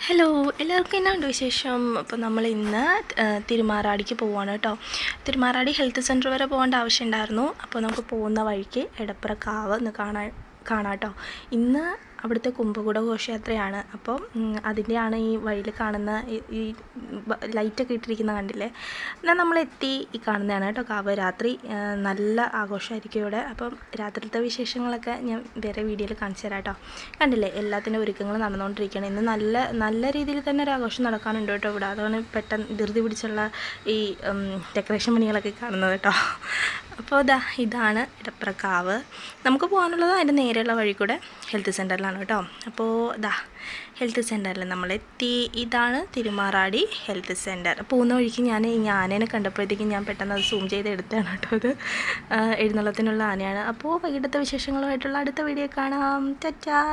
Hello, എല്ലാവർക്കും എന്നാണ്ട് വിശേഷം? അപ്പോൾ നമ്മൾ ഇന്ന് തിരുമാറാടിക്ക് പോവുകയാണ് കേട്ടോ. തിരുമാറാടി ഹെൽത്ത് സെൻറ്റർ വരെ പോകേണ്ട ആവശ്യമുണ്ടായിരുന്നു. അപ്പോൾ നമുക്ക് പോകുന്ന വഴിക്ക് എടപ്പുറ കാവ് ഒന്ന് കാണാം കേട്ടോ. ഇന്ന് അവിടുത്തെ കുംഭകുട ഘോഷയാത്രയാണ്. അപ്പോൾ അതിൻ്റെയാണ് ഈ വഴിയിൽ കാണുന്ന ഈ ലൈറ്റൊക്കെ ഇട്ടിരിക്കുന്ന കണ്ടില്ലേ. എന്നാൽ നമ്മളെത്തി ഈ കാണുന്നതാണ് കേട്ടോ കാവ്. രാത്രി നല്ല ആഘോഷമായിരിക്കും ഇവിടെ. അപ്പം രാത്രിയിലത്തെ വിശേഷങ്ങളൊക്കെ ഞാൻ വേറെ വീഡിയോയിൽ കാണിച്ചു തരാം കേട്ടോ. കണ്ടില്ലേ, എല്ലാത്തിൻ്റെ ഒരുക്കങ്ങൾ നടന്നുകൊണ്ടിരിക്കുകയാണ്. ഇന്ന് നല്ല രീതിയിൽ തന്നെ ഒരു ആഘോഷം നടക്കാനുണ്ട് കേട്ടോ ഇവിടെ. അതാണ് പെട്ടെന്ന് ധൃതി പിടിച്ചുള്ള ഈ ഡെക്കറേഷൻ പണികളൊക്കെ കാണുന്നത് കേട്ടോ. അപ്പോൾ ഇതാണ് എടപ്പുറ കാവ്. നമുക്ക് പോകാനുള്ളത് അതിൻ്റെ നേരെയുള്ള വഴി കൂടെ ഹെൽത്ത് സെൻറ്ററിലാണ് കേട്ടോ. അപ്പോൾ ഹെൽത്ത് സെൻറ്ററിൽ നമ്മളെത്തി. ഇതാണ് തിരുമാറാടി ഹെൽത്ത് സെൻറ്റർ. പോകുന്ന വഴിക്ക് ഞാൻ ഈ ആനേനെ കണ്ടപ്പോഴത്തേക്കും ഞാൻ പെട്ടെന്ന് അത് സൂം ചെയ്ത് എടുത്താണ് കേട്ടോ. അത് എഴുന്നള്ളത്തിനുള്ള ആനയാണ്. അപ്പോൾ വൈകിട്ടത്തെ വിശേഷങ്ങളുമായിട്ടുള്ള അടുത്ത വീഡിയോ കാണാം. ടാറ്റാ.